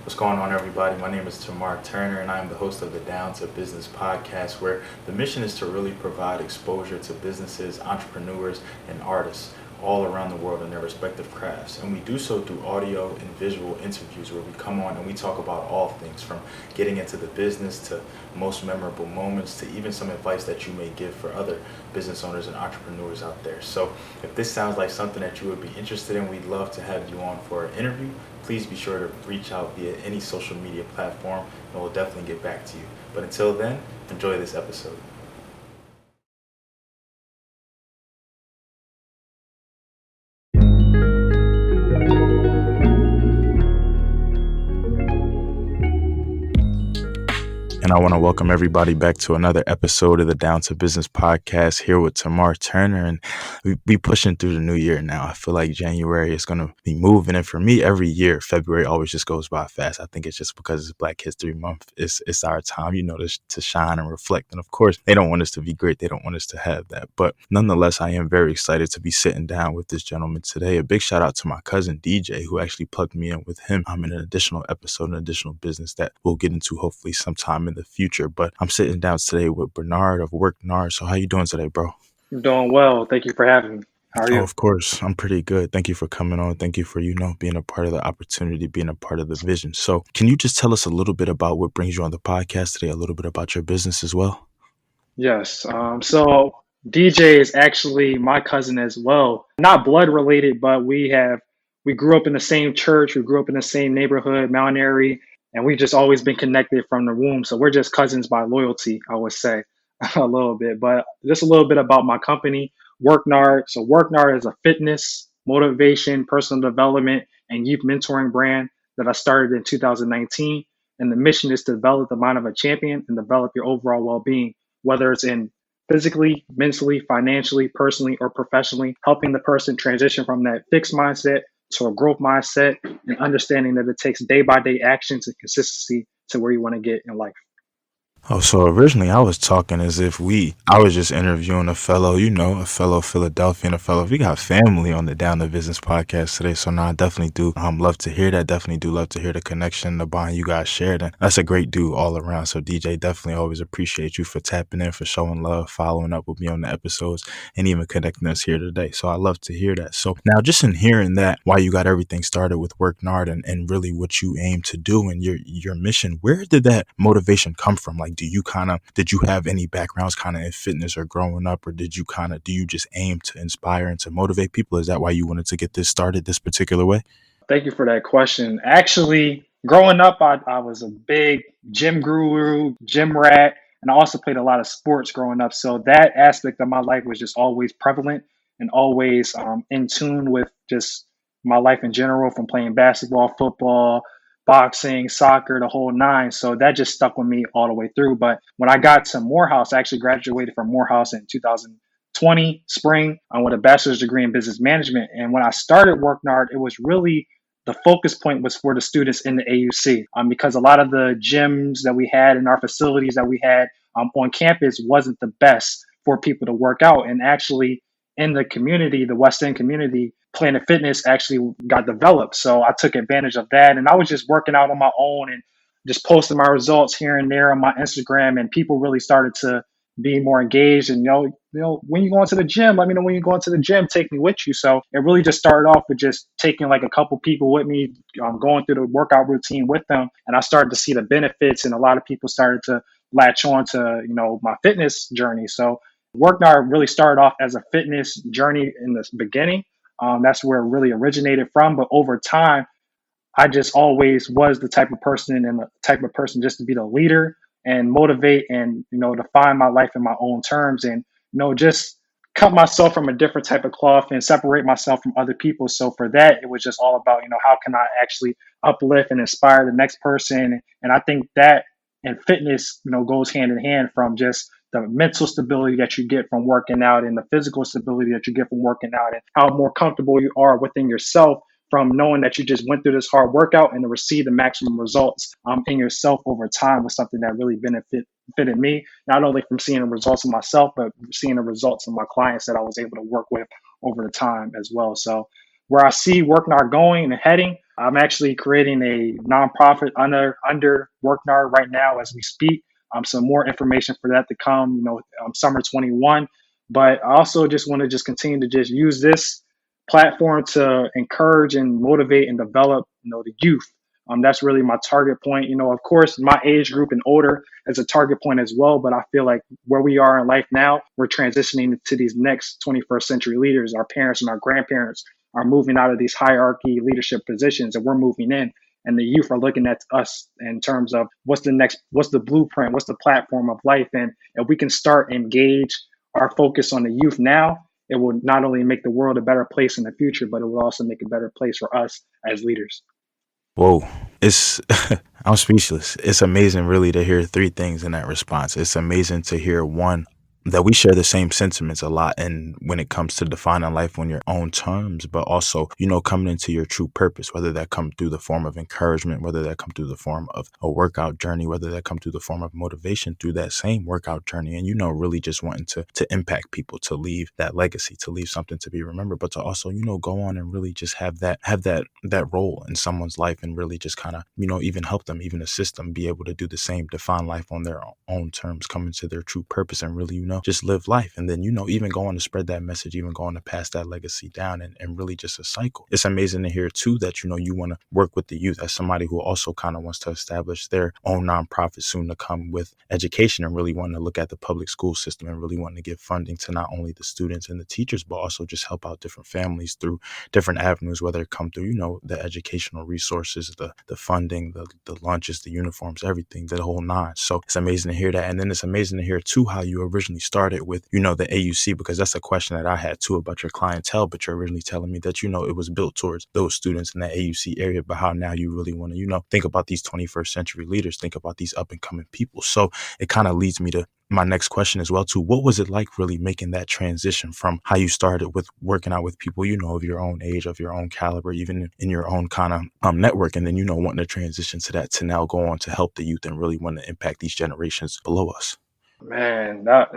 What's going on, everybody? My name is Tamar Turner, and I'm the host of the Down to Business podcast, where the mission is to really provide exposure to businesses, entrepreneurs, and artists all around the world in their respective crafts. And we do so through audio and visual interviews where we come on and we talk about all things from getting into the business to most memorable moments to even some advice that you may give for other business owners and entrepreneurs out there. So if this sounds like something that you would be interested in, we'd love to have you on for an interview. Please be sure to reach out via any social media platform and we'll definitely get back to you. But until then, enjoy this episode. And I want to welcome everybody back to another episode of the Down to Business podcast here with Tamar Turner. And we be pushing through the new year now. I feel like January is going to be moving. And for me, every year, February always just goes by fast. I think it's just because it's Black History Month. It's our time, to shine and reflect. And of course, they don't want us to be great. They don't want us to have that. But nonetheless, I am very excited to be sitting down with this gentleman today. A big shout out to my cousin DJ, who actually plugged me in with him. I'm in an additional episode, an additional business that we'll get into hopefully sometime in the future. But I'm sitting down today with Bernard of WorkNard. So how you doing today, bro? I'm doing well. Thank you for having me. How are Oh, you? of course. I'm pretty good. Thank you for coming on. Thank you for, being a part of the opportunity, being a part of the vision. So can you just tell us a little bit about what brings you on the podcast today, a little bit about your business as well? Yes. So DJ is actually my cousin as well. Not blood related, but we grew up in the same church. We grew up in the same neighborhood, Mount Airy, and we've just always been connected from the womb. So we're just cousins by loyalty, I would say, a little bit. But just a little bit about my company, WorkNard. So WorkNard is a fitness, motivation, personal development, and youth mentoring brand that I started in 2019. And the mission is to develop the mind of a champion and develop your overall well-being, whether it's in physically, mentally, financially, personally, or professionally, helping the person transition from that fixed mindset to a growth mindset and understanding that it takes day by day actions and consistency to where you want to get in life. Oh, so originally I was talking as if I was just interviewing a fellow Philadelphian, we got family on the Down to Business podcast today. So now I definitely do love to hear that. Definitely do love to hear the connection, the bond you guys shared. And that's a great dude all around. So DJ, definitely always appreciate you for tapping in, for showing love, following up with me on the episodes, and even connecting us here today. So I love to hear that. So now just in hearing that, why you got everything started with WorkNard and really what you aim to do and your mission, where did that motivation come from? Like, did you have any backgrounds kind of in fitness or growing up, or do you just aim to inspire and to motivate people? Is that why you wanted to get this started this particular way? Thank you for that question. Actually, growing up, I was a big gym guru, gym rat, and I also played a lot of sports growing up. So that aspect of my life was just always prevalent and always in tune with just my life in general, from playing basketball, football, boxing, soccer, the whole nine. So that just stuck with me all the way through. But when I got to Morehouse, I actually graduated from Morehouse in 2020 spring with a bachelor's degree in business management. And when I started WorkNard, it was really the focus point was for the students in the AUC, because a lot of the gyms that we had in our facilities that we had on campus wasn't the best for people to work out. And actually, in the community, the West End community, Planet Fitness actually got developed. So I took advantage of that. And I was just working out on my own and just posting my results here and there on my Instagram. And people really started to be more engaged. And, when you go into the gym, let me know when you go into the gym, take me with you. So it really just started off with just taking like a couple people with me, going through the workout routine with them. And I started to see the benefits, and a lot of people started to latch on to, my fitness journey. So WorkNard really started off as a fitness journey in the beginning. That's where it really originated from. But over time, I just always was the type of person and the type of person just to be the leader and motivate and, define my life in my own terms and, just cut myself from a different type of cloth and separate myself from other people. So for that, it was just all about, how can I actually uplift and inspire the next person? And I think that and fitness, goes hand in hand, from just the mental stability that you get from working out and the physical stability that you get from working out, and how more comfortable you are within yourself from knowing that you just went through this hard workout and to receive the maximum results in yourself over time was something that really benefited me, not only from seeing the results of myself, but seeing the results of my clients that I was able to work with over the time as well. So where I see WorkNard going and heading, I'm actually creating a nonprofit under WorkNard right now as we speak. Some more information for that to come, summer 21. But I also just want to just continue to just use this platform to encourage and motivate and develop, the youth. That's really my target point. Of course, my age group and older is a target point as well. But I feel like where we are in life now, we're transitioning to these next 21st century leaders. Our parents and our grandparents are moving out of these hierarchy leadership positions, and we're moving in. And the youth are looking at us in terms of what's the blueprint, what's the platform of life. And if we can start engage our focus on the youth now, it will not only make the world a better place in the future, but it will also make a better place for us as leaders. Whoa, it's I'm speechless. It's amazing, really, to hear three things in that response. It's amazing to hear one, that we share the same sentiments a lot, and when it comes to defining life on your own terms, but also, coming into your true purpose, whether that come through the form of encouragement, whether that come through the form of a workout journey, whether that come through the form of motivation through that same workout journey, and really just wanting to impact people, to leave that legacy, to leave something to be remembered, but to also, go on and really just have that role in someone's life, and really just kind of, even help them, even assist them be able to do the same, define life on their own terms, come into their true purpose, and really, just live life. And then, even going to spread that message, even going to pass that legacy down, and really just a cycle. It's amazing to hear too that, you want to work with the youth as somebody who also kind of wants to establish their own nonprofit soon to come with education, and really wanting to look at the public school system, and really wanting to give funding to not only the students and the teachers, but also just help out different families through different avenues, whether it come through, the educational resources, the funding, the lunches, the uniforms, everything, the whole nine. So it's amazing to hear that. And then it's amazing to hear too how you originally started with, the AUC, because that's a question that I had too about your clientele, but you're originally telling me that, it was built towards those students in that AUC area, but how now you really want to, think about these 21st century leaders, think about these up and coming people. So it kind of leads me to my next question as well too. What was it like really making that transition from how you started with working out with people, of your own age, of your own caliber, even in your own kind of network, and then, wanting to transition to that, to now go on to help the youth and really want to impact these generations below us? Man, that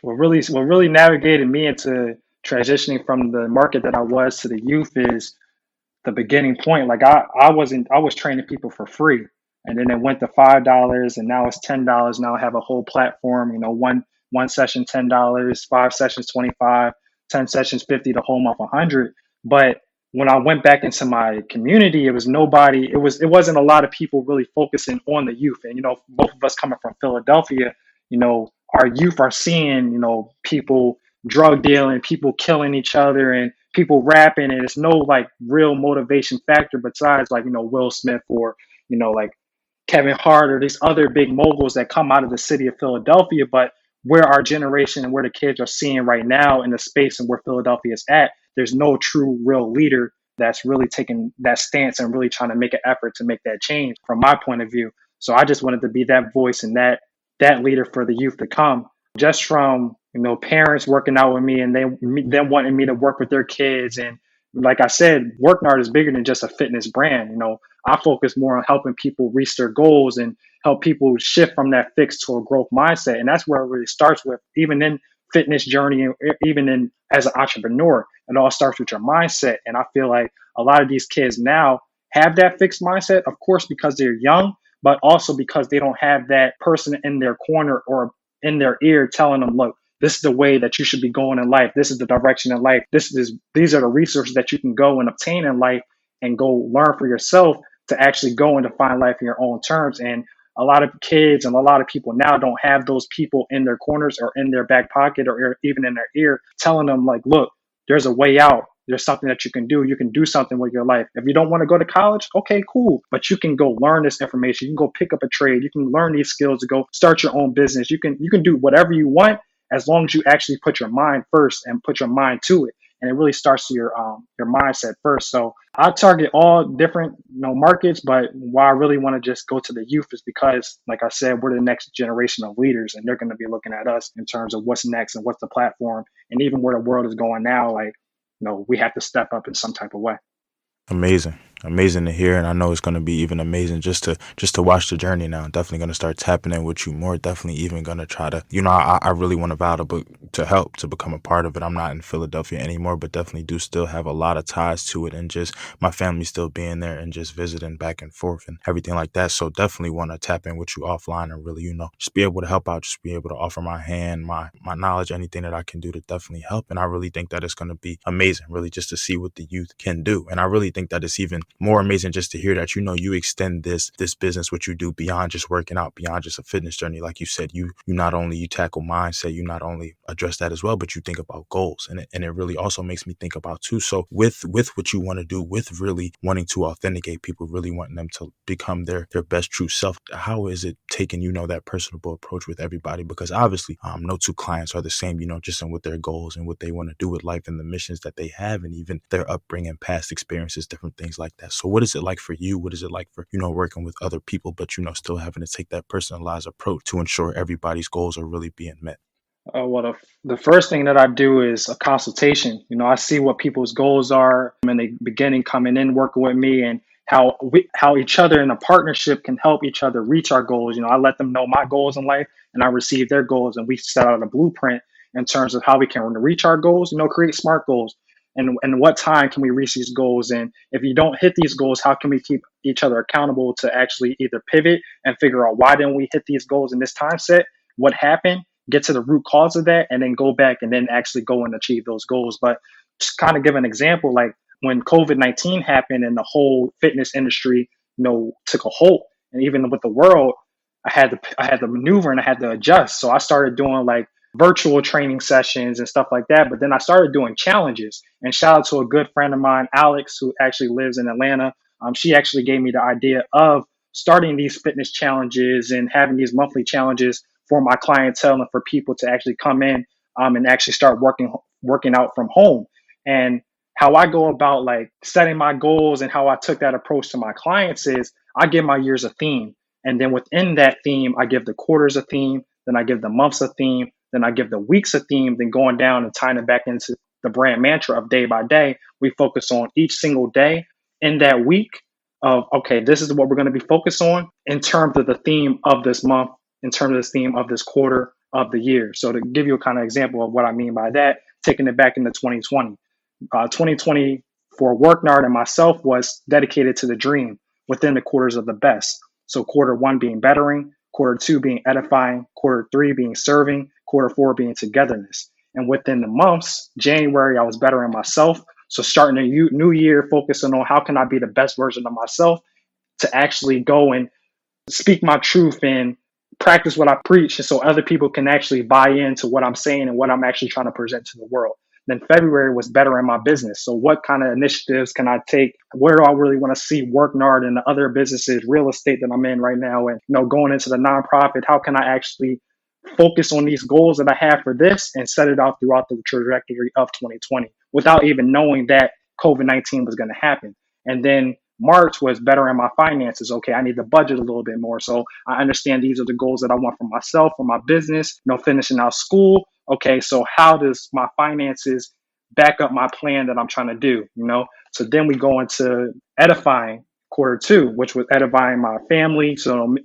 what really navigated me into transitioning from the market that I was to the youth is the beginning point. Like I was training people for free, and then it went to $5, and now it's $10. Now I have a whole platform. One session $10, 5 sessions 25, 10 sessions 50, the whole month 100. But when I went back into my community, it was nobody. It wasn't a lot of people really focusing on the youth. And both of us coming from Philadelphia, our youth are seeing people drug dealing, people killing each other, and people rapping, and it's no like real motivation factor besides like Will Smith or like Kevin Hart or these other big moguls that come out of the city of Philadelphia. But where our generation and where the kids are seeing right now in the space and where Philadelphia is at, there's no true real leader that's really taking that stance and really trying to make an effort to make that change from my point of view. So I just wanted to be that voice and that leader for the youth to come, just from parents working out with me and them wanting me to work with their kids. And like I said, WorkNard is bigger than just a fitness brand. I focus more on helping people reach their goals and help people shift from that fixed to a growth mindset. And that's where it really starts with, even in fitness journey, and even in as an entrepreneur, it all starts with your mindset. And I feel like a lot of these kids now have that fixed mindset, of course, because they're young, but also because they don't have that person in their corner or in their ear telling them, look, this is the way that you should be going in life. This is the direction in life. These are the resources that you can go and obtain in life and go learn for yourself to actually go and define life in your own terms. And a lot of kids and a lot of people now don't have those people in their corners or in their back pocket or even in their ear telling them like, look, there's a way out. There's something that you can do. You can do something with your life. If you don't want to go to college, okay, cool. But you can go learn this information. You can go pick up a trade. You can learn these skills to go start your own business. You can do whatever you want as long as you actually put your mind first and put your mind to it. And it really starts to your mindset first. So I target all different markets, but why I really want to just go to the youth is because, like I said, we're the next generation of leaders, and they're going to be looking at us in terms of what's next and what's the platform, and even where the world is going now. Like, we have to step up in some type of way. Amazing. Amazing to hear, and I know it's going to be even amazing just to watch the journey now. Definitely going to start tapping in with you more. Definitely even going to try to, I really want to vow to help to become a part of it. I'm not in Philadelphia anymore, but definitely do still have a lot of ties to it, and just my family still being there and just visiting back and forth and everything like that. So definitely want to tap in with you offline and really, just be able to help out, just be able to offer my hand, my knowledge, anything that I can do to definitely help. And I really think that it's going to be amazing, really, just to see what the youth can do. And I really think that it's even more amazing just to hear that, you extend this business, what you do, beyond just working out, beyond just a fitness journey. Like you said, you not only you tackle mindset, you not only address that as well, but you think about goals. And it really also makes me think about too. So with what you want to do, with really wanting to authenticate people, really wanting them to become their best true self, how is it taking, that personable approach with everybody? Because obviously no two clients are the same, just in what their goals and what they want to do with life and the missions that they have, and even their upbringing, past experiences, different things like that. So what is it like for you? What is it like for, working with other people, but, still having to take that personalized approach to ensure everybody's goals are really being met? Well, the first thing that I do is a consultation. I see what people's goals are in the beginning, coming in, working with me, and how each other in a partnership can help each other reach our goals. I let them know my goals in life, and I receive their goals, and we set out a blueprint in terms of how we can reach our goals. Create smart goals, and what time can we reach these goals? And if you don't hit these goals, how can we keep each other accountable to actually either pivot and figure out why didn't we hit these goals in this time set? What happened? Get to the root cause of that, and then go back and then actually go and achieve those goals. But just kind of give an example, like when COVID-19 happened and the whole fitness industry, took a halt, and even with the world, I had to maneuver and I had to adjust. So I started doing like virtual training sessions and stuff like that. But then I started doing challenges. And shout out to a good friend of mine, Alex, who actually lives in Atlanta. She actually gave me the idea of starting these fitness challenges and having these monthly challenges for my clientele and for people to actually come in and actually start working out from home. And how I go about like setting my goals and how I took that approach to my clients is I give my years a theme. And then within that theme, I give the quarters a theme, then I give the months a theme, then I give the weeks a theme, then going down and tying it back into the brand mantra of day by day. We focus on each single day in that week of, okay, this is what we're going to be focused on in terms of the theme of this month, in terms of this theme of this quarter of the year. So to give you a kind of example of what I mean by that, taking it back into 2020. 2020 for WorkNard and myself was dedicated to the dream within the quarters of the best. So quarter one being bettering, quarter two being edifying, quarter three being serving, quarter four being togetherness. And within the months, January, I was bettering myself. So starting a new year, focusing on how can I be the best version of myself to actually go and speak my truth and practice what I preach, and so other people can actually buy into what I'm saying and what I'm actually trying to present to the world. Then February was better in my business. So what kind of initiatives can I take? Where do I really want to see WorkNard and the other businesses, real estate that I'm in right now, and going into the nonprofit? How can I actually focus on these goals that I have for this and set it out throughout the trajectory of 2020 without even knowing that COVID-19 was going to happen? And then March was better in my finances. Okay, I need to budget a little bit more. So I understand these are the goals that I want for myself, for my business, finishing out school. Okay, so how does my finances back up my plan that I'm trying to do? So then we go into edifying quarter two, which was edifying my family. So,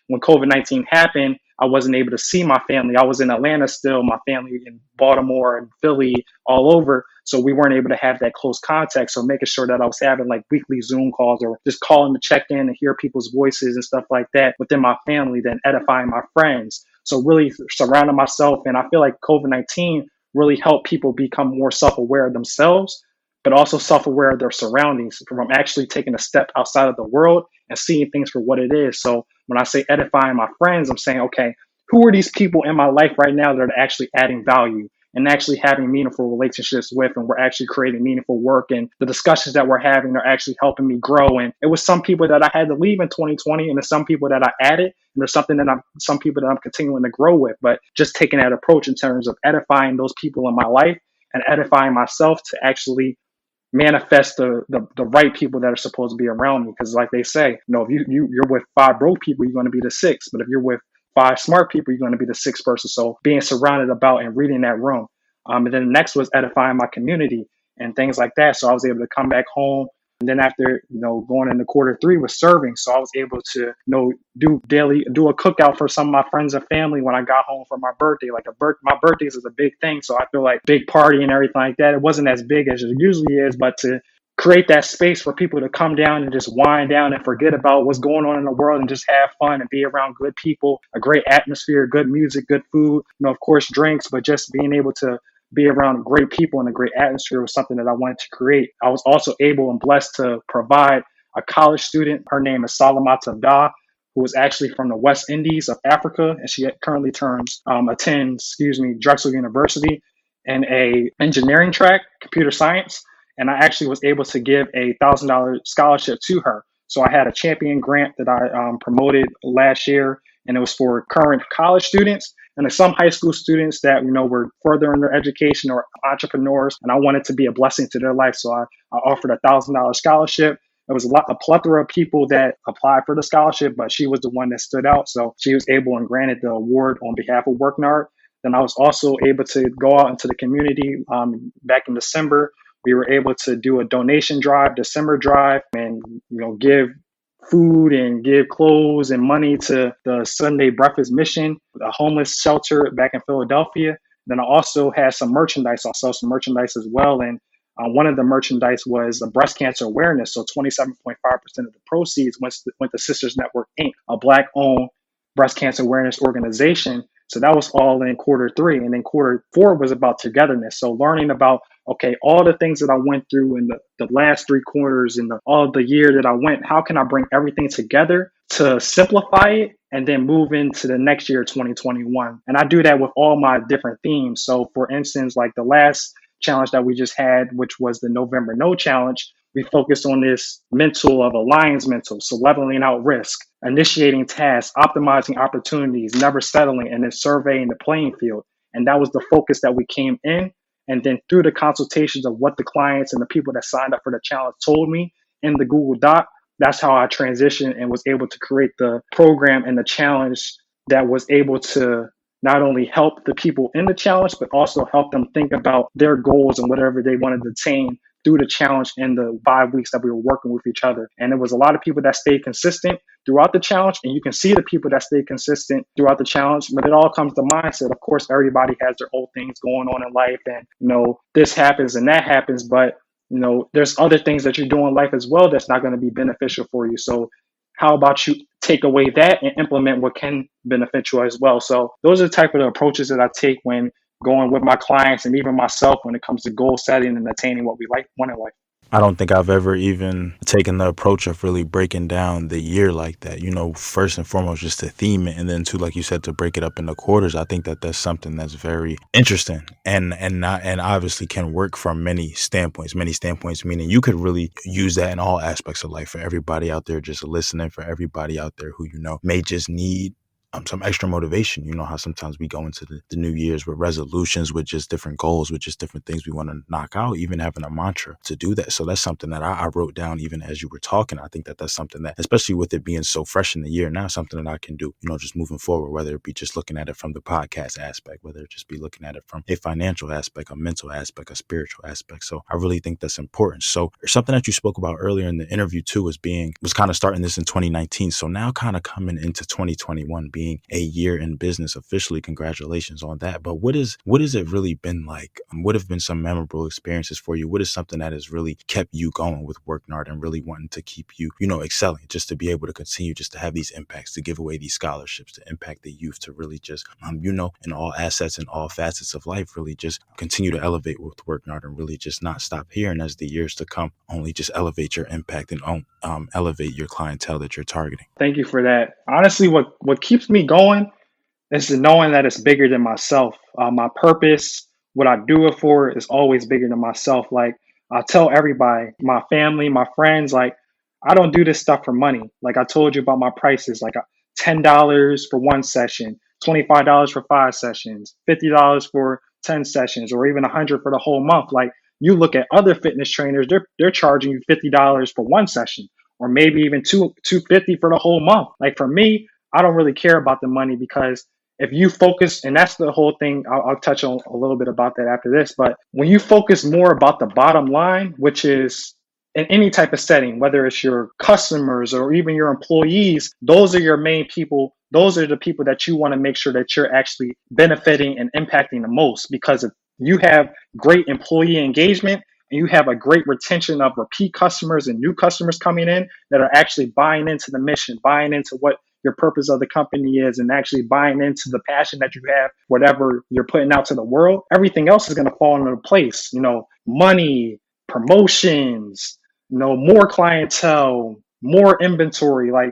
when COVID-19 happened, I wasn't able to see my family. I was in Atlanta still, my family in Baltimore and Philly, all over. So we weren't able to have that close contact. So making sure that I was having like weekly Zoom calls or just calling to check in and hear people's voices and stuff like that within my family, then edifying my friends. So really surrounding myself. And I feel like COVID-19 really helped people become more self-aware of themselves, but also self-aware of their surroundings, from actually taking a step outside of the world and seeing things for what it is. So when I say edifying my friends, I'm saying, okay, who are these people in my life right now that are actually adding value and actually having meaningful relationships with, and we're actually creating meaningful work, and the discussions that we're having are actually helping me grow. And it was some people that I had to leave in 2020, and there's some people that I added, and there's some people that I'm continuing to grow with. But just taking that approach in terms of edifying those people in my life and edifying myself to actually manifest the right people that are supposed to be around me. Because like they say, if you're with five broke people, you're going to be the sixth. But if you're with five smart people, you're going to be the sixth person. So being surrounded about and reading that room. And then the next was edifying my community and things like that. So I was able to come back home, And then after, going into quarter three was serving. So I was able to, do a cookout for some of my friends and family when I got home for my birthday. Like my birthdays is a big thing. So I feel like big party and everything like that. It wasn't as big as it usually is, but to create that space for people to come down and just wind down and forget about what's going on in the world and just have fun and be around good people, a great atmosphere, good music, good food, of course, drinks, but just being able to be around great people and a great atmosphere was something that I wanted to create. I was also able and blessed to provide a college student. Her name is Salamat Abda, who is actually from the West Indies of Africa, and she currently attends, Drexel University in a engineering track, computer science. And I actually was able to give $1,000 scholarship to her. So I had a champion grant that I promoted last year, and it was for current college students and some high school students that were further in their education or entrepreneurs, and I wanted to be a blessing to their life. So I offered $1,000 scholarship. There was a plethora of people that applied for the scholarship, but she was the one that stood out. So she was able and granted the award on behalf of WorkNard. Then I was also able to go out into the community back in December. We were able to do a donation drive, December drive, and give food and give clothes and money to the Sunday Breakfast Mission, a homeless shelter back in Philadelphia. Then I also had some merchandise. I'll sell some merchandise as well. And one of the merchandise was a breast cancer awareness. So 27.5% of the proceeds went to Sisters Network Inc., a Black-owned breast cancer awareness organization. So that was all in quarter three. And then quarter four was about togetherness. So learning about, okay, all the things that I went through in the last three quarters and all the year that I went, how can I bring everything together to simplify it and then move into the next year, 2021? And I do that with all my different themes. So for instance, like the last challenge that we just had, which was the November No Challenge, we focused on this mental of alliance mental, so leveling out risk, initiating tasks, optimizing opportunities, never settling, and then surveying the playing field. And that was the focus that we came in. And then through the consultations of what the clients and the people that signed up for the challenge told me in the Google Doc, that's how I transitioned and was able to create the program and the challenge that was able to not only help the people in the challenge, but also help them think about their goals and whatever they wanted to attain through the challenge in the 5 weeks that we were working with each other. And it was a lot of people that stayed consistent throughout the challenge. And you can see the people that stay consistent throughout the challenge, but it all comes to mindset. Of course, everybody has their own things going on in life, and, this happens and that happens, but, there's other things that you do in life as well that's not going to be beneficial for you. So how about you take away that and implement what can benefit you as well? So those are the type of the approaches that I take when going with my clients and even myself when it comes to goal setting and attaining what we want in life. I don't think I've ever even taken the approach of really breaking down the year like that. First and foremost, just to theme it, and then to, like you said, to break it up into quarters. I think that that's something that's very interesting and obviously can work from many standpoints. Many standpoints, meaning you could really use that in all aspects of life. For everybody out there just listening, for everybody out there who may just need some extra motivation. You know how sometimes we go into the New Year's with resolutions, with just different goals, with just different things we want to knock out, even having a mantra to do that. So that's something that I wrote down even as you were talking. I think that that's something that, especially with it being so fresh in the year now, something that I can do, just moving forward, whether it be just looking at it from the podcast aspect, whether it just be looking at it from a financial aspect, a mental aspect, a spiritual aspect. So I really think that's important. So something that you spoke about earlier in the interview too was kind of starting this in 2019. So now kind of coming into 2021, being a year in business officially. Congratulations on that. But what has it really been like? What have been some memorable experiences for you? What is something that has really kept you going with WorkNard and really wanting to keep you, excelling, just to be able to continue, just to have these impacts, to give away these scholarships, to impact the youth, to really just, in all assets and all facets of life, really just continue to elevate with WorkNard and really just not stop here. And as the years to come, only just elevate your impact and elevate your clientele that you're targeting. Thank you for that. Honestly, what keeps me going is knowing that it's bigger than myself. My purpose, what I do it for, is always bigger than myself. Like I tell everybody, my family, my friends, like I don't do this stuff for money. Like I told you about my prices, like $10 for one session, $25 for 5 sessions, $50 for 10 sessions, or even $100 for the whole month. Like you look at other fitness trainers, they're charging you $50 for one session, or maybe even $250 for the whole month. Like for me, I don't really care about the money, because if you focus, and that's the whole thing, I'll touch on a little bit about that after this, but when you focus more about the bottom line, which is in any type of setting, whether it's your customers or even your employees, those are your main people. Those are the people that you want to make sure that you're actually benefiting and impacting the most. Because if you have great employee engagement and you have a great retention of repeat customers and new customers coming in that are actually buying into the mission, buying into what your purpose of the company is, and actually buying into the passion that you have, whatever you're putting out to the world, everything else is going to fall into place. Money, promotions, more clientele, more inventory, like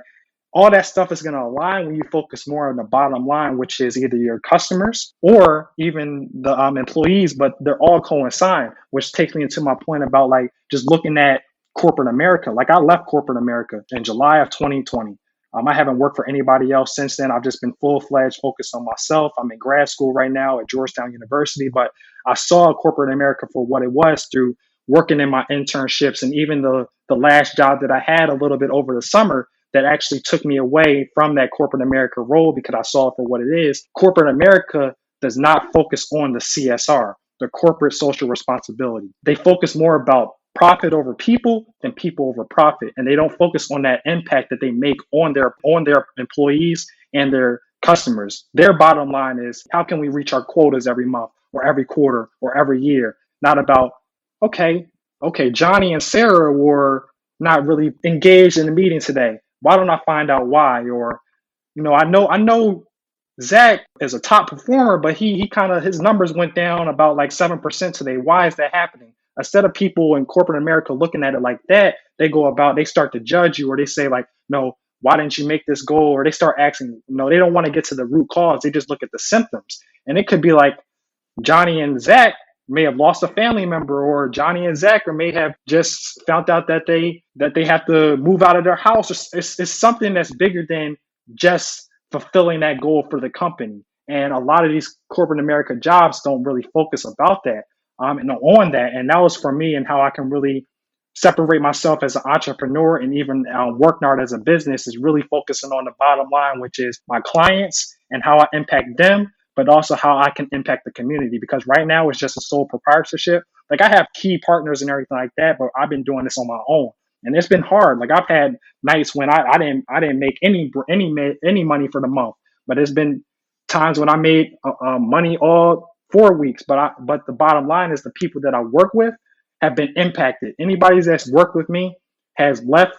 all that stuff is going to align when you focus more on the bottom line, which is either your customers or even the employees, but they're all coincide, which takes me into my point about like just looking at corporate America. Like I left corporate America in July of 2020. I haven't worked for anybody else since then. I've just been full-fledged focused on myself. I'm in grad school right now at Georgetown University, but I saw corporate America for what it was through working in my internships and even the last job that I had a little bit over the summer that actually took me away from that corporate America role because I saw it for what it is. Corporate America does not focus on the CSR, the corporate social responsibility. They focus more about profit over people than people over profit, and they don't focus on that impact that they make on their employees and their customers. Their bottom line is how can we reach our quotas every month or every quarter or every year, not about okay, Johnny and Sarah were not really engaged in the meeting today. Why don't I find out why? Or, I know Zach is a top performer, but he kind of his numbers went down about like 7% today. Why is that happening? Instead of people in corporate America looking at it like that, they start to judge you or they say like, no, why didn't you make this goal? Or they start asking, they don't want to get to the root cause. They just look at the symptoms. And it could be like Johnny and Zach may have lost a family member, or Johnny and Zach or may have just found out that they have to move out of their house. It's something that's bigger than just fulfilling that goal for the company. And a lot of these corporate America jobs don't really focus about that and on that. And that was for me and how I can really separate myself as an entrepreneur and even WorkNard as a business is really focusing on the bottom line, which is my clients and how I impact them, but also how I can impact the community. Because right now it's just a sole proprietorship. Like I have key partners and everything like that, but I've been doing this on my own, and it's been hard. Like I've had nights when I didn't make any money for the month, but it's been times when I made money all 4 weeks. But the bottom line is the people that I work with have been impacted. Anybody that's worked with me has left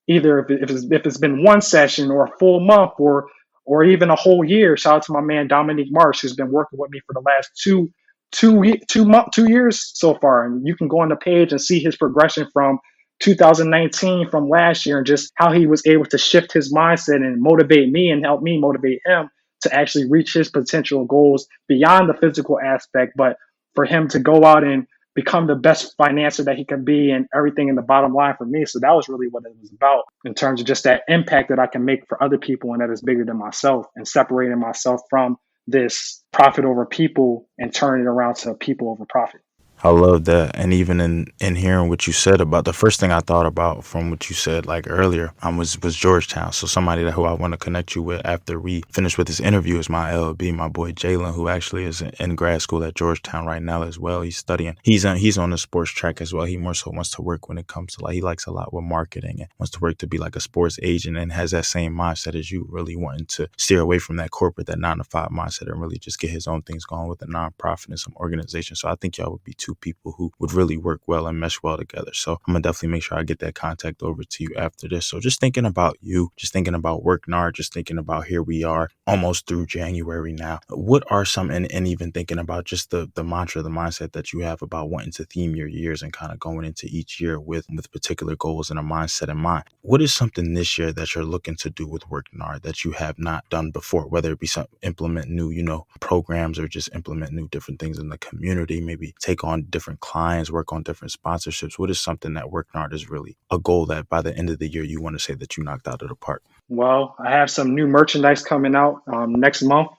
either if it's been one session or a full month or even a whole year. Shout out to my man Dominique Marsh, who's been working with me for the last 2 years so far. And you can go on the page and see his progression from 2019 from last year and just how he was able to shift his mindset and motivate me and help me motivate him to actually reach his potential goals beyond the physical aspect, but for him to go out and become the best financier that he can be and everything in the bottom line for me. So that was really what it was about in terms of just that impact that I can make for other people and that is bigger than myself and separating myself from this profit over people and turning it around to people over profit. I love that. And even in hearing what you said about the first thing I thought about from what you said like earlier, was Georgetown. So somebody who I want to connect you with after we finish with this interview is my LB, my boy Jalen, who actually is in grad school at Georgetown right now as well. He's studying. He's on the sports track as well. He more so wants to work when it comes to like he likes a lot with marketing and wants to work to be like a sports agent and has that same mindset as you, really wanting to steer away from that corporate, that 9 to 5 mindset and really just get his own things going with a nonprofit and some organization. So I think y'all would be two people who would really work well and mesh well together. So I'm gonna definitely make sure I get that contact over to you after this. So just thinking about you, just thinking about WorkNard, just thinking about here we are almost through January now. What are some and even thinking about just the mantra, the mindset that you have about wanting to theme your years and kind of going into each year with particular goals and a mindset in mind. What is something this year that you're looking to do with WorkNard that you have not done before, whether it be some implement new, programs or just implement new different things in the community, maybe take on different clients, work on different sponsorships? What is something that WorkNard is really a goal that by the end of the year you want to say that you knocked out of the park? Well, I have some new merchandise coming out next month.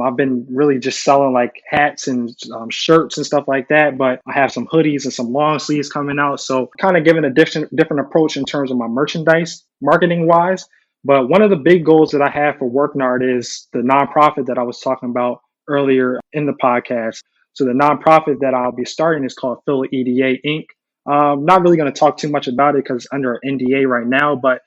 I've been really just selling like hats and shirts and stuff like that, but I have some hoodies and some long sleeves coming out. So kind of giving a different approach in terms of my merchandise marketing wise. But one of the big goals that I have for WorkNard is the nonprofit that I was talking about earlier in the podcast. So the nonprofit that I'll be starting is called Philly EDA Inc. Not really going to talk too much about it because under NDA right now, but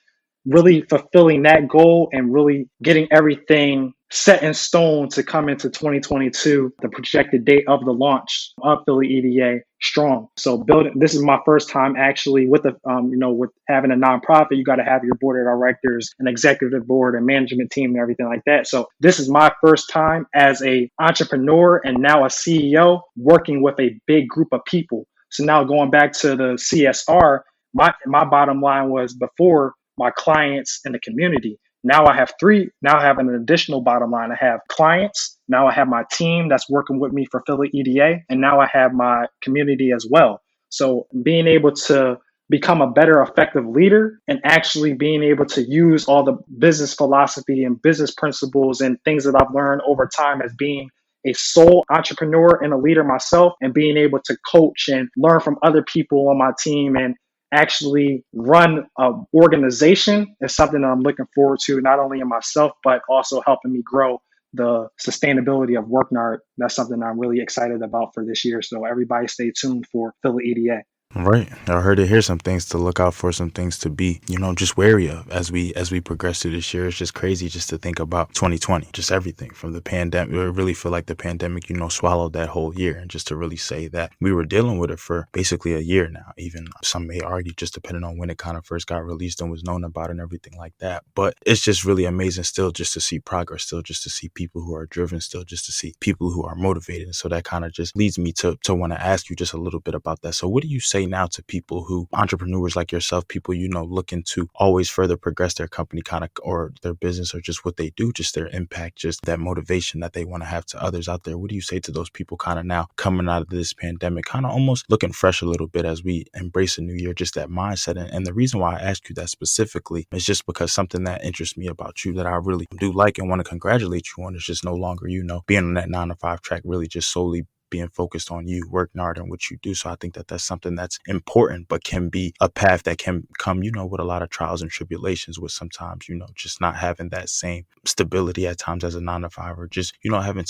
really fulfilling that goal and really getting everything set in stone to come into 2022, the projected date of the launch of Philly EDA strong. So building, this is my first time actually with with having a nonprofit. You got to have your board of directors, an executive board, and management team, and everything like that. So this is my first time as a entrepreneur and now a CEO working with a big group of people. So now going back to the CSR, my bottom line was before my clients in the community. Now I have three. Now I have an additional bottom line. I have clients. Now I have my team that's working with me for Philly EDA. And now I have my community as well. So being able to become a better effective leader and actually being able to use all the business philosophy and business principles and things that I've learned over time as being a sole entrepreneur and a leader myself, and being able to coach and learn from other people on my team and actually run an organization is something that I'm looking forward to, not only in myself, but also helping me grow the sustainability of WorkNard. That's something I'm really excited about for this year. So everybody stay tuned for Philly EDA. Right. I heard it here, some things to look out for, some things to be, just wary of as we progress through this year. It's just crazy just to think about 2020, just everything from the pandemic. I really feel like the pandemic, swallowed that whole year. And just to really say that we were dealing with it for basically a year now. Even some may argue, just depending on when it kind of first got released and was known about and everything like that. But it's just really amazing still just to see progress, still just to see people who are driven, still just to see people who are motivated. And so that kind of just leads me to want to ask you just a little bit about that. So what do you say now to people who, entrepreneurs like yourself, people, looking to always further progress their company or their business or just what they do, just their impact, just that motivation that they want to have to others out there? What do you say to those people kind of now coming out of this pandemic, kind of almost looking fresh a little bit as we embrace a new year, just that mindset? And the reason why I asked you that specifically is just because something that interests me about you that I really do like and want to congratulate you on is just no longer, being on that 9 to 5 track, really just solely being focused on you, WorkNard, and what you do. So I think that that's something that's important, but can be a path that can come, with a lot of trials and tribulations, with sometimes, just not having that same stability at times as a 9 to 5, or just, having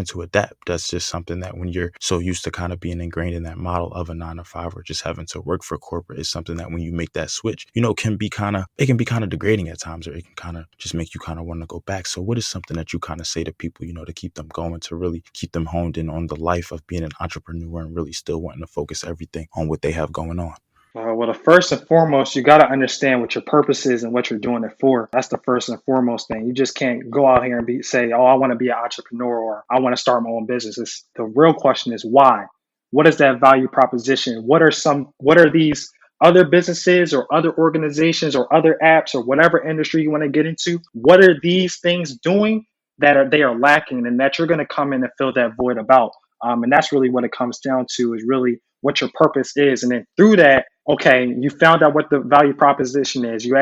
to adapt. That's just something that when you're so used to kind of being ingrained in that model of a 9 to 5, or just having to work for corporate, is something that when you make that switch, can be kind of degrading at times, or it can kind of just make you kind of want to go back. So what is something that you kind of say to people, to keep them going, to really keep them honed in on the life of being an entrepreneur and really still wanting to focus everything on what they have going on? Well, the first and foremost, you got to understand what your purpose is and what you're doing it for. That's the first and foremost thing. You just can't go out here and say, "Oh, I want to be an entrepreneur," or "I want to start my own business." The real question is why. What is that value proposition? What are these other businesses or other organizations or other apps or whatever industry you want to get into? What are these things doing that they are lacking, and that you're going to come in and fill that void about? And that's really what it comes down to, is really what your purpose is. And then through that, okay, you found out what the value proposition is. You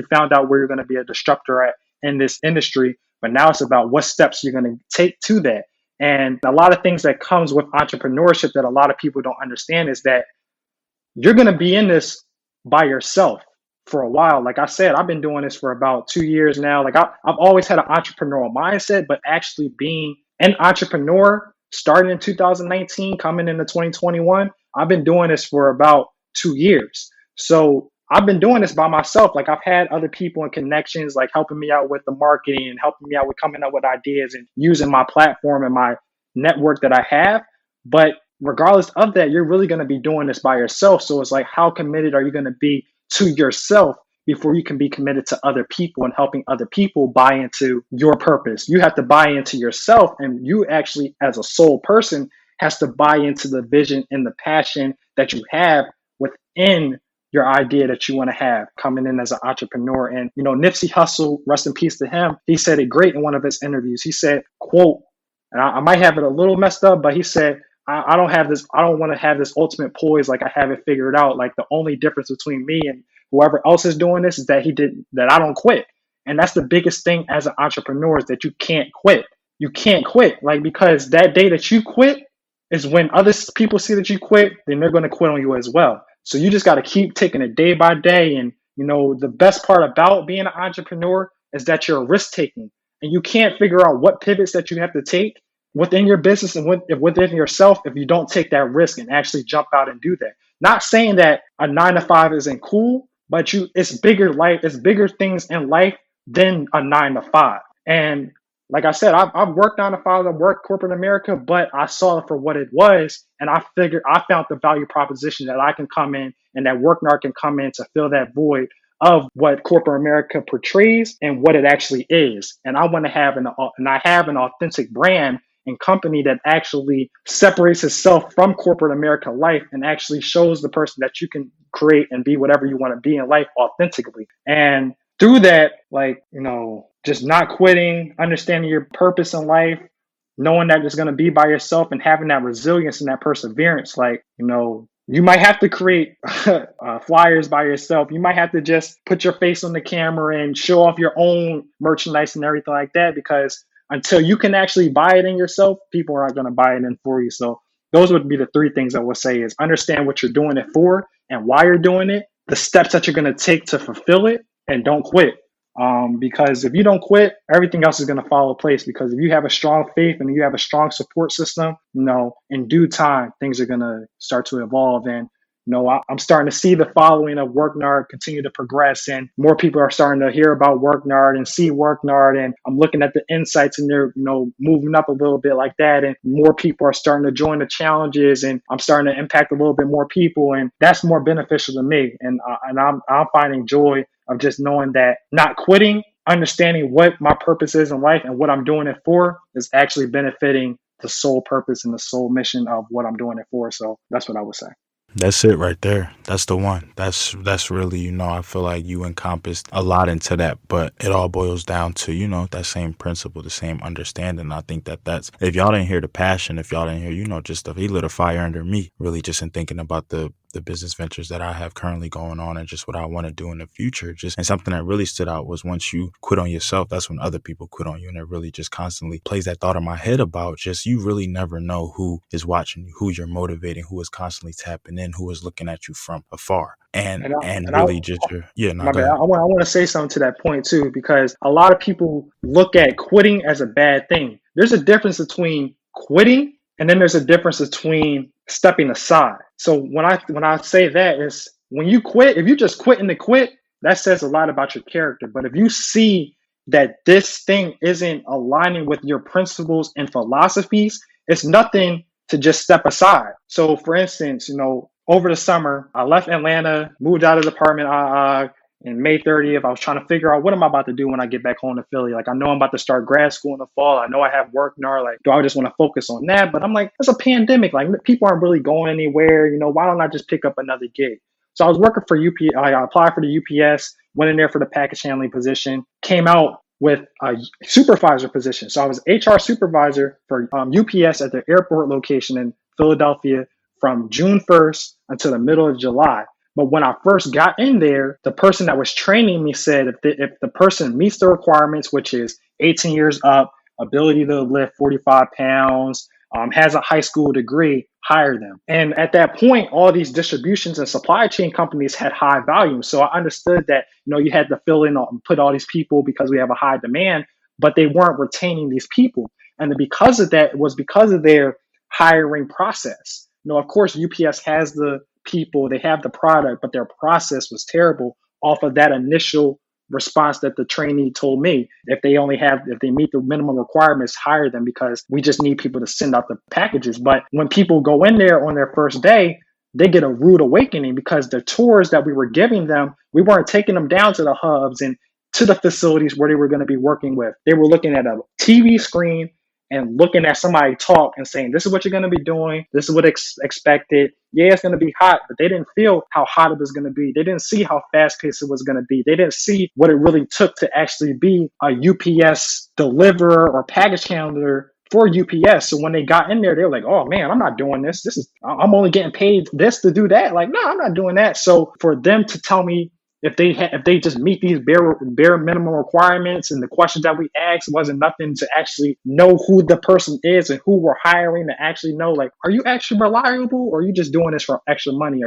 found out where you're going to be a disruptor at in this industry. But now it's about what steps you're going to take to that. And a lot of things that comes with entrepreneurship that a lot of people don't understand is that you're going to be in this by yourself for a while. Like I said, I've been doing this for about 2 years now. Like I've always had an entrepreneurial mindset, but actually being an entrepreneur starting in 2019, coming into 2021, I've been doing this for about 2 years. So I've been doing this by myself. Like I've had other people and connections like helping me out with the marketing and helping me out with coming up with ideas and using my platform and my network that I have. But regardless of that, you're really going to be doing this by yourself. So it's like, how committed are you going to be to yourself before you can be committed to other people and helping other people buy into your purpose? You have to buy into yourself, and you actually, as a sole person, has to buy into the vision and the passion that you have within your idea that you want to have coming in as an entrepreneur. And, Nipsey Hussle, rest in peace to him, he said it great in one of his interviews. He said, quote, and I might have it a little messed up, but he said, I don't want to have this ultimate poise, like I have it figured out. Like the only difference between me and whoever else is doing this is that I don't quit. And that's the biggest thing as an entrepreneur, is that you can't quit. You can't quit. Like, because that day that you quit is when other people see that you quit, then they're going to quit on you as well. So you just got to keep taking it day by day. And, the best part about being an entrepreneur is that you're risk taking, and you can't figure out what pivots that you have to take within your business and within yourself if you don't take that risk and actually jump out and do that. Not saying that a 9 to 5 isn't cool, but it's bigger life, it's bigger things in life than a 9 to 5. And like I said, I've worked 9 to 5, I've worked corporate America, but I saw it for what it was. And I found the value proposition that I can come in and that WorkNard can come in to fill that void of what corporate America portrays and what it actually is. And I want to have I have an authentic brand and company that actually separates itself from corporate America life and actually shows the person that you can create and be whatever you want to be in life authentically. And through that, like, just not quitting, understanding your purpose in life, knowing that it's going to be by yourself and having that resilience and that perseverance. Like, you might have to create flyers by yourself. You might have to just put your face on the camera and show off your own merchandise and everything like that, because until you can actually buy it in yourself, people aren't going to buy it in for you. So those would be the three things I would say is understand what you're doing it for and why you're doing it, the steps that you're going to take to fulfill it, and don't quit. Because if you don't quit, everything else is going to fall in place. Because if you have a strong faith and you have a strong support system, in due time, things are going to start to evolve. And, I'm starting to see the following of WorkNard continue to progress, and more people are starting to hear about WorkNard and see WorkNard. And I'm looking at the insights, and they're, moving up a little bit like that. And more people are starting to join the challenges, and I'm starting to impact a little bit more people. And that's more beneficial to me. And I'm finding joy of just knowing that not quitting, understanding what my purpose is in life and what I'm doing it for is actually benefiting the sole purpose and the sole mission of what I'm doing it for. So that's what I would say. That's it right there. That's the one. That's really, I feel like you encompassed a lot into that, but it all boils down to, that same principle, the same understanding. I think that's, if y'all didn't hear the passion, if y'all didn't hear, just he lit a fire under me, really just in thinking about the business ventures that I have currently going on and just what I want to do in the future. And something that really stood out was once you quit on yourself, that's when other people quit on you. And it really just constantly plays that thought in my head about just, you really never know who is watching you, who you're motivating, who is constantly tapping in, who is looking at you from afar. And And I, and and I really just My go bad. ahead. I want to say something to that point too, because a lot of people look at quitting as a bad thing. There's a difference between quitting and then there's a difference between stepping aside. So when I say that is when you quit, if you just quitting to quit, that says a lot about your character. But if you see that this thing isn't aligning with your principles and philosophies, it's nothing to just step aside. So for instance, over the summer, I left Atlanta, moved out of the apartment in May 30th. I was trying to figure out what am I about to do when I get back home to Philly. Like, I know I'm about to start grad school in the fall. I know I have work now. Like, do I just want to focus on that? But I'm like, it's a pandemic. Like, people aren't really going anywhere. Why don't I just pick up another gig? So I was working for UPS. I applied for the UPS, went in there for the package handling position, came out with a supervisor position. So I was HR supervisor for UPS at the airport location in Philadelphia from June 1st until the middle of July. But when I first got in there, the person that was training me said if the person meets the requirements, which is 18 years up, ability to lift 45 pounds, has a high school degree, hire them. And at that point, all these distributions and supply chain companies had high volume. So I understood that, you had to fill in, put all these people because we have a high demand, but they weren't retaining these people. And because of that, it was because of their hiring process. Of course, UPS has the people, they have the product, but their process was terrible off of that initial response that the trainee told me. If they meet the minimum requirements, hire them because we just need people to send out the packages. But when people go in there on their first day, they get a rude awakening because the tours that we were giving them, we weren't taking them down to the hubs and to the facilities where they were going to be working with. They were looking at a TV screen and looking at somebody talk and saying, this is what you're going to be doing. This is what expected. Yeah, it's going to be hot, but they didn't feel how hot it was going to be. They didn't see how fast paced it was going to be. They didn't see what it really took to actually be a UPS deliverer or package handler for UPS. So when they got in there, they're like, oh man, I'm not doing this. I'm only getting paid this to do that. Like, no, I'm not doing that. So for them to tell me if they just meet these bare minimum requirements and the questions that we asked wasn't nothing to actually know who the person is and who we're hiring to actually know, like, are you actually reliable or are you just doing this for extra money?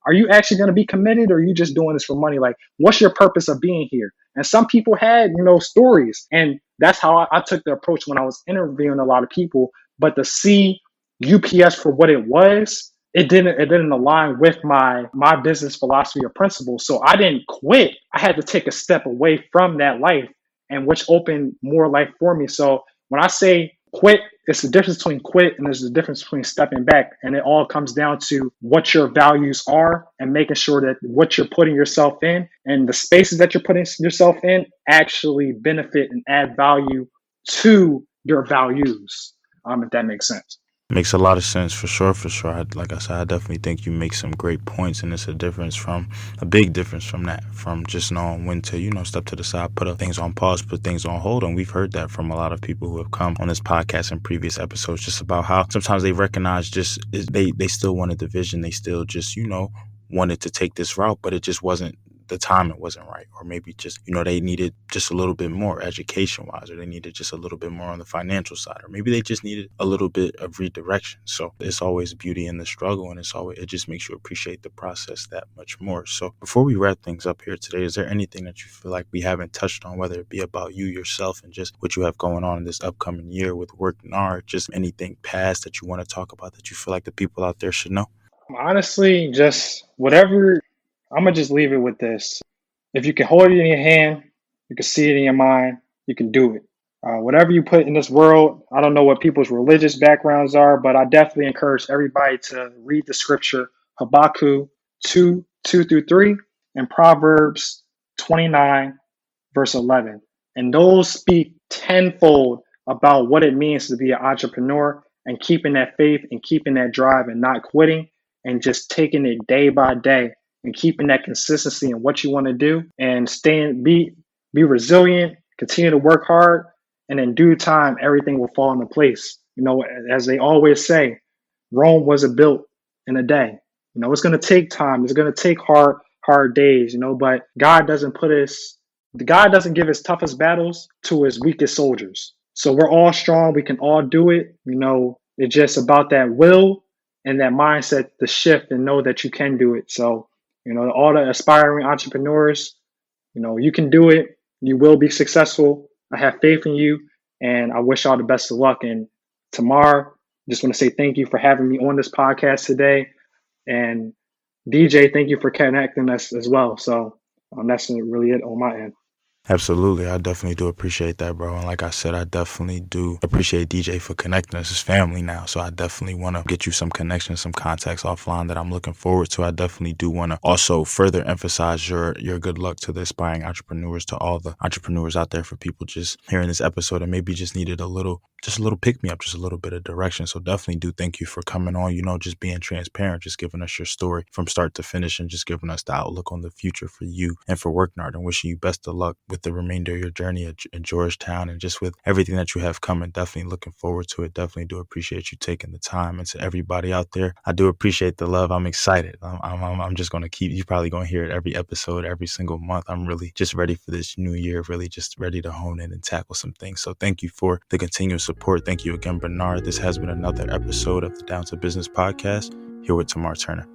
Are you actually going to be committed or are you just doing this for money? Like, what's your purpose of being here? And some people had, stories. And that's how I took the approach when I was interviewing a lot of people. But to see UPS for what it was, it didn't align with my business philosophy or principles. So I didn't quit. I had to take a step away from that life, and which opened more life for me. So when I say quit, it's the difference between quit and there's the difference between stepping back. And it all comes down to what your values are and making sure that what you're putting yourself in and the spaces that you're putting yourself in actually benefit and add value to your values. If that makes sense. Makes a lot of sense for sure, for sure. Like I said, I definitely think you make some great points, and it's a big difference from that, from just knowing when to, step to the side, put things on pause, put things on hold. And we've heard that from a lot of people who have come on this podcast in previous episodes, just about how sometimes they recognize they still wanted the vision, they still just, wanted to take this route, but it just wasn't the time, it wasn't right, or maybe just they needed just a little bit more education wise, or they needed just a little bit more on the financial side, or maybe they just needed a little bit of redirection. So it's always beauty in the struggle, and it just makes you appreciate the process that much more. So before we wrap things up here today, is there anything that you feel like we haven't touched on, whether it be about you yourself and just what you have going on in this upcoming year with WorkNard, just anything past that you want to talk about that you feel like the people out there should know? Honestly, just whatever. I'm gonna just leave it with this. If you can hold it in your hand, you can see it in your mind, you can do it. Whatever you put in this world, I don't know what people's religious backgrounds are, but I definitely encourage everybody to read the scripture Habakkuk 2:2-3, and Proverbs 29, verse 11. And those speak tenfold about what it means to be an entrepreneur and keeping that faith and keeping that drive and not quitting and just taking it day by day and keeping that consistency in what you want to do and be resilient, continue to work hard, and in due time everything will fall into place. As they always say, Rome wasn't built in a day. It's going to take time. It's going to take hard days, but God doesn't give his toughest battles to his weakest soldiers. So we're all strong. We can all do it. It's just about that will and that mindset to shift and know that you can do it. So, all the aspiring entrepreneurs, you can do it. You will be successful. I have faith in you, and I wish y'all the best of luck. And Tamar, just want to say thank you for having me on this podcast today. And DJ, thank you for connecting us as well. So that's really it on my end. Absolutely. I definitely do appreciate that, bro. And like I said, I definitely do appreciate DJ for connecting us as family now. So I definitely want to get you some connections, some contacts offline that I'm looking forward to. I definitely do want to also further emphasize your good luck to the aspiring entrepreneurs, to all the entrepreneurs out there, for people just hearing this episode and maybe just needed a little pick me up, just a little bit of direction. So definitely do thank you for coming on, just being transparent, just giving us your story from start to finish, and just giving us the outlook on the future for you and for WorkNard, and wishing you best of luck with the remainder of your journey at Georgetown and just with everything that you have coming. Definitely looking forward to it. Definitely do appreciate you taking the time. And to everybody out there, I do appreciate the love. I'm excited. I'm just going to keep, you're probably going to hear it every episode, every single month. I'm really just ready for this new year, really just ready to hone in and tackle some things. So thank you for the continuous support. Thank you again, Bernard. This has been another episode of the Down to Business podcast here with Tamar Turner.